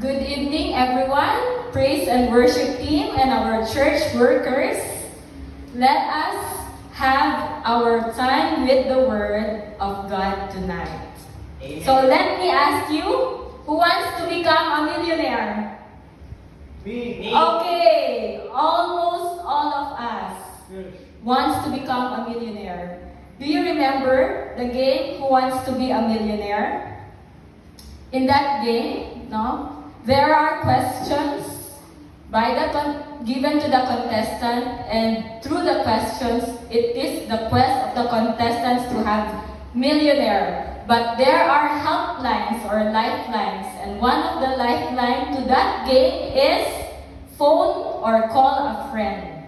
Good evening, everyone, praise and worship team, and our church workers. Let us have our time with the Word of God tonight. Amen. So let me ask you, who wants to become a millionaire? Me. Okay, almost all of us Yes. wants to become a millionaire. Do you remember the game Who Wants to Be a Millionaire? In that game, no? There are questions given to the contestant, and through the questions, it is the quest of the contestants to have millionaire. But there are helplines or lifelines, and one of the lifelines to that game is phone or call a friend.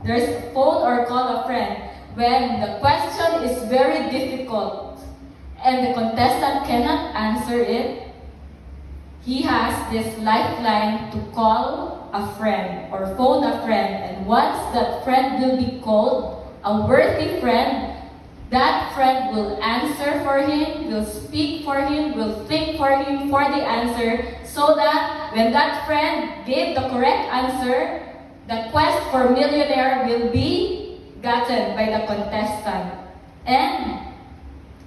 There's phone or call a friend when the question is very difficult and the contestant cannot answer it. He has this lifeline to call a friend or phone a friend, and once that friend will be called, a worthy friend, that friend will answer for him, will speak for him, will think for him for the answer, so that when that friend gave the correct answer, the quest for millionaire will be gotten by the contestant. And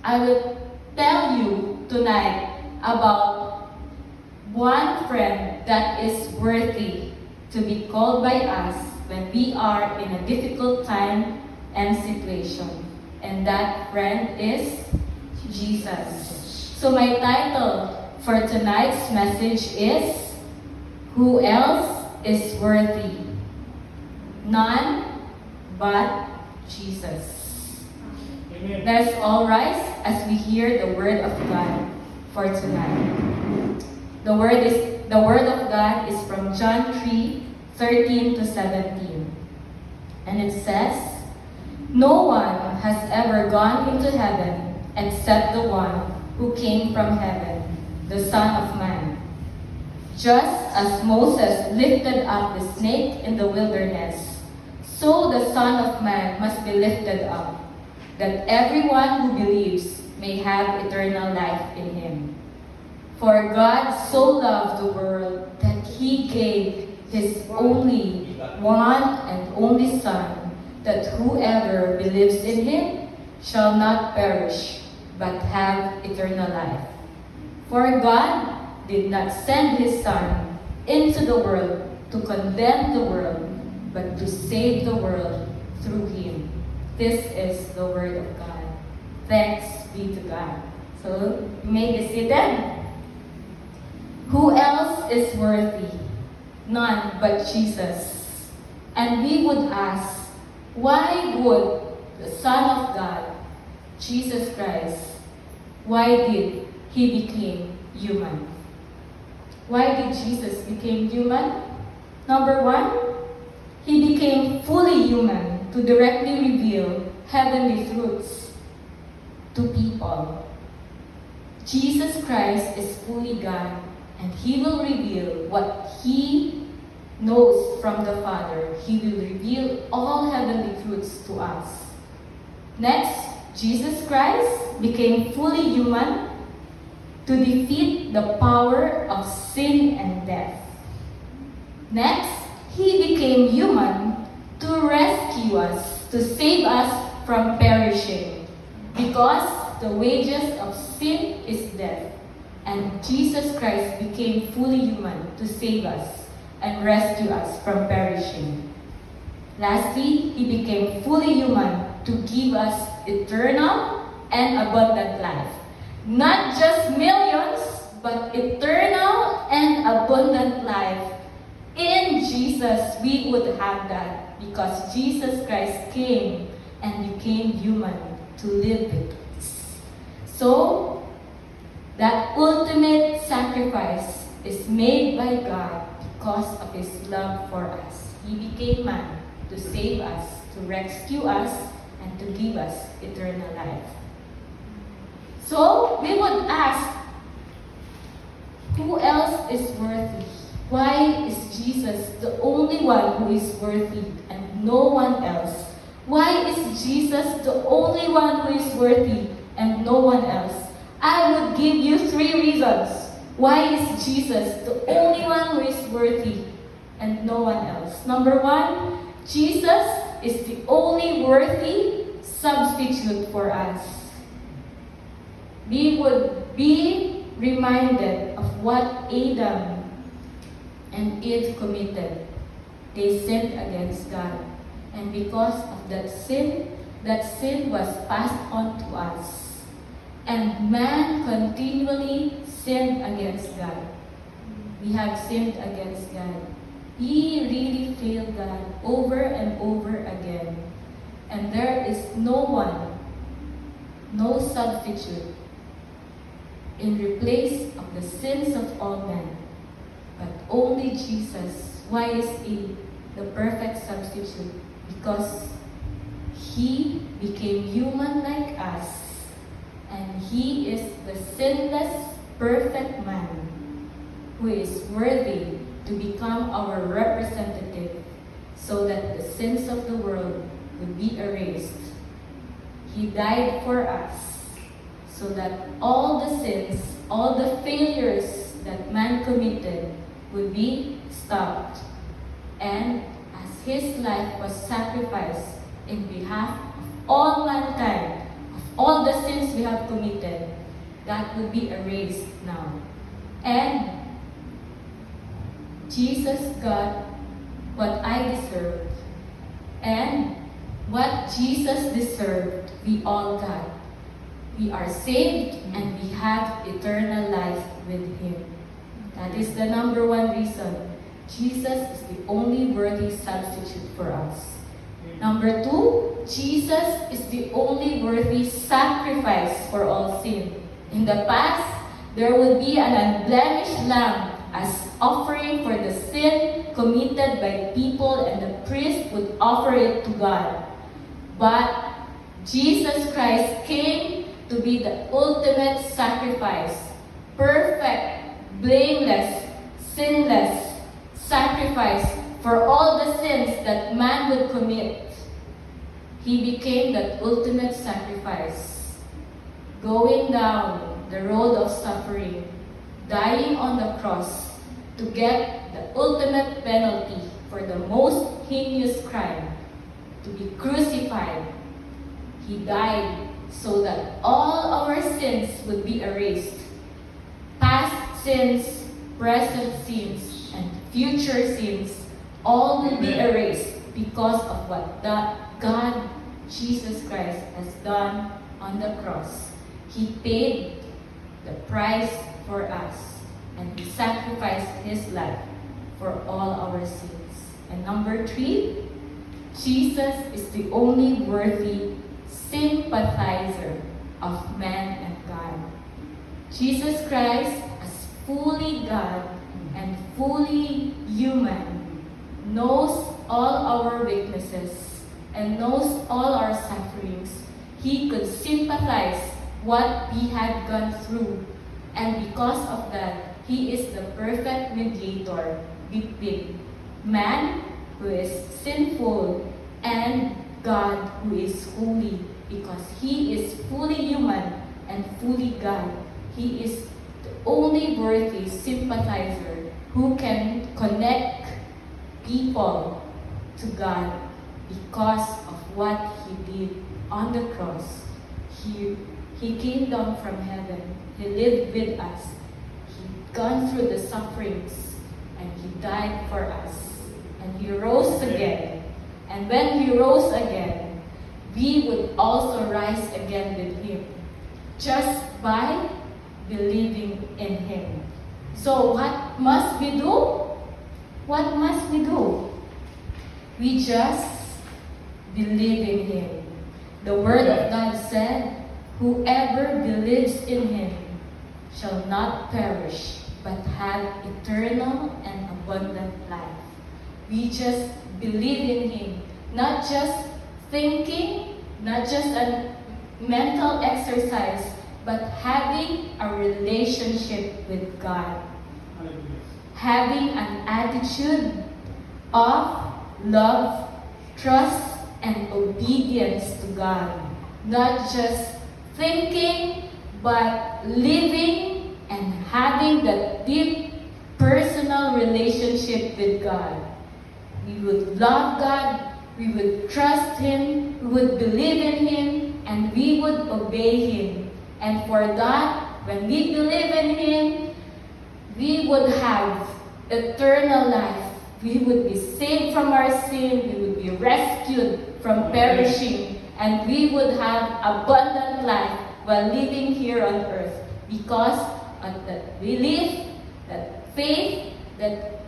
I will tell you tonight about one friend that is worthy to be called by us when we are in a difficult time and situation. And that friend is Jesus. So my title for tonight's message is, Who Else is Worthy? None but Jesus. Amen. Let's all rise as we hear the word of God for tonight. The word of God is from John 3:13 to 17. And it says, "No one has ever gone into heaven except the one who came from heaven, the Son of Man. Just as Moses lifted up the snake in the wilderness, so the Son of Man must be lifted up, that everyone who believes may have eternal life in him. For God so loved the world that he gave his only one and only Son, that whoever believes in him shall not perish, but have eternal life. For God did not send his Son into the world to condemn the world, but to save the world through him." This is the word of God. Thanks be to God. So, you may be seated. Who else is worthy? None but Jesus. And we would ask, why would the Son of God, Jesus Christ, why did he become human? Why did Jesus become human? Number one, he became fully human to directly reveal heavenly truths to people. Jesus Christ is fully God, and he will reveal what he knows from the Father. He will reveal all heavenly truths to us. Next, Jesus Christ became fully human to defeat the power of sin and death. Next, he became human to rescue us, to save us from perishing, because the wages of sin is death. And Jesus Christ became fully human to save us and rescue us from perishing. Lastly, he became fully human to give us eternal and abundant life. Not just millions, but eternal and abundant life. In Jesus, we would have that because Jesus Christ came and became human to live with us. So, that ultimate sacrifice is made by God because of his love for us. He became man to save us, to rescue us, and to give us eternal life. So, we would ask, who else is worthy? Why is Jesus the only one who is worthy and no one else? Why is Jesus the only one who is worthy and no one else? I would give you 3 reasons Why is Jesus the only one who is worthy and no one else? Number one, Jesus is the only worthy substitute for us. We would be reminded of what Adam and Eve committed. They sinned against God. And because of that sin was passed on to us. And man continually sinned against God. We have sinned against God. We really failed God over and over again. And there is no one, no substitute in replace of the sins of all men, but only Jesus. Why is He the perfect substitute? Because He became human like us, and He is the sinless, perfect man who is worthy to become our representative so that the sins of the world would be erased. He died for us so that all the sins, all the failures that man committed would be stopped. And as His life was sacrificed in behalf of all mankind, of all the sins we have committed, that would be erased now. And Jesus got what I deserved. And what Jesus deserved, we all got. We are saved and we have eternal life with Him. That is the number one reason. Jesus is the only worthy substitute for us. Number two, Jesus is the only worthy sacrifice for all sin. In the past, there would be an unblemished lamb as offering for the sin committed by people, and the priest would offer it to God. But Jesus Christ came to be the ultimate sacrifice, perfect, blameless, sinless sacrifice for all the sins that man would commit. He became that ultimate sacrifice, going down the road of suffering, dying on the cross to get the ultimate penalty for the most heinous crime, to be crucified. He died so that all our sins would be erased. Past sins, present sins, and future sins, all will be erased because of what God, Jesus Christ, has done on the cross. He paid the price for us, and He sacrificed His life for all our sins. And number three, Jesus is the only worthy sympathizer of man and God. Jesus Christ, as fully God and fully human, knows all our weaknesses and knows all our sufferings. He could sympathize what we had gone through, and because of that, He is the perfect mediator between man, who is sinful, and God, who is holy, because He is fully human and fully God. He is the only worthy sympathizer who can connect people to God because of what He did on the cross. He came down from heaven. He lived with us. He gone through the sufferings, and He died for us. And He rose again. And when He rose again, we would also rise again with Him, just by believing in Him. So what must we do? What must we do? We just believe in Him. The Word of God said, "Whoever believes in Him shall not perish, but have eternal and abundant life." We just believe in Him, not just thinking, not just a mental exercise, but having a relationship with God. Having an attitude of love, trust, and obedience to God. Not just thinking, but living and having that deep personal relationship with God. We would love God, we would trust Him, we would believe in Him, and we would obey Him. And for that, when we believe in Him, we would have eternal life. We would be saved from our sin, we would be rescued from perishing, and we would have abundant life while living here on earth because of that belief, that faith, that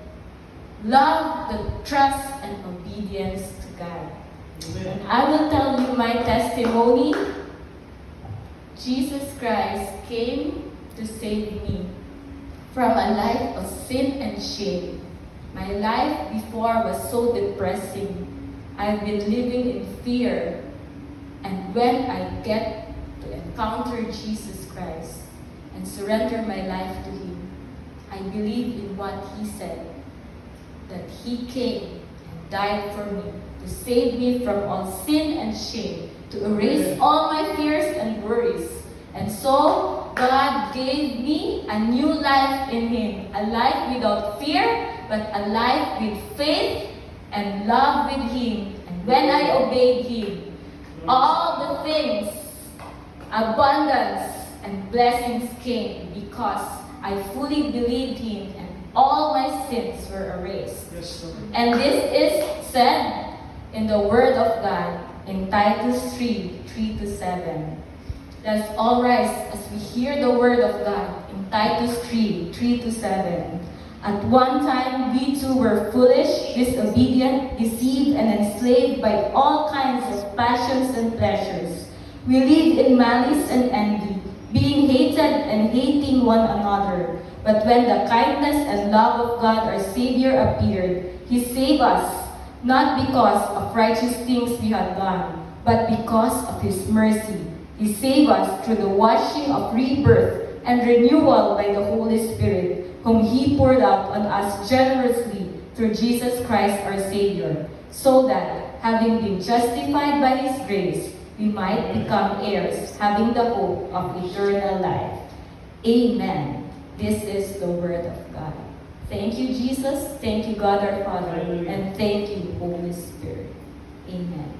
love, that trust, and obedience to God. Amen. And I will tell you my testimony. Jesus Christ came to save me from a life of sin and shame. My life before was so depressing. I've been living in fear. And when I get to encounter Jesus Christ and surrender my life to Him, I believe in what He said, that He came and died for me, to save me from all sin and shame, to erase all my fears and worries. And so, God gave me a new life in Him, a life without fear, but a life with faith and love with Him. And when I obeyed Him, all the things, abundance and blessings came because I fully believed Him and all my sins were erased. Yes, Lord. And this is said in the Word of God in Titus 3:3-7. Let's all rise as we hear the Word of God in Titus 3:3-7. At one time, we too were foolish, disobedient, deceived, and enslaved by all kinds of passions and pleasures. We lived in malice and envy, being hated and hating one another. But when the kindness and love of God our Savior appeared, He saved us, not because of righteous things we had done, but because of His mercy. He saved us through the washing of rebirth and renewal by the Holy Spirit, whom He poured out on us generously through Jesus Christ our Savior, so that, having been justified by His grace, we might become heirs, having the hope of eternal life. Amen. This is the Word of God. Thank you, Jesus. Thank you, God our Father. Hallelujah. And thank you, Holy Spirit. Amen.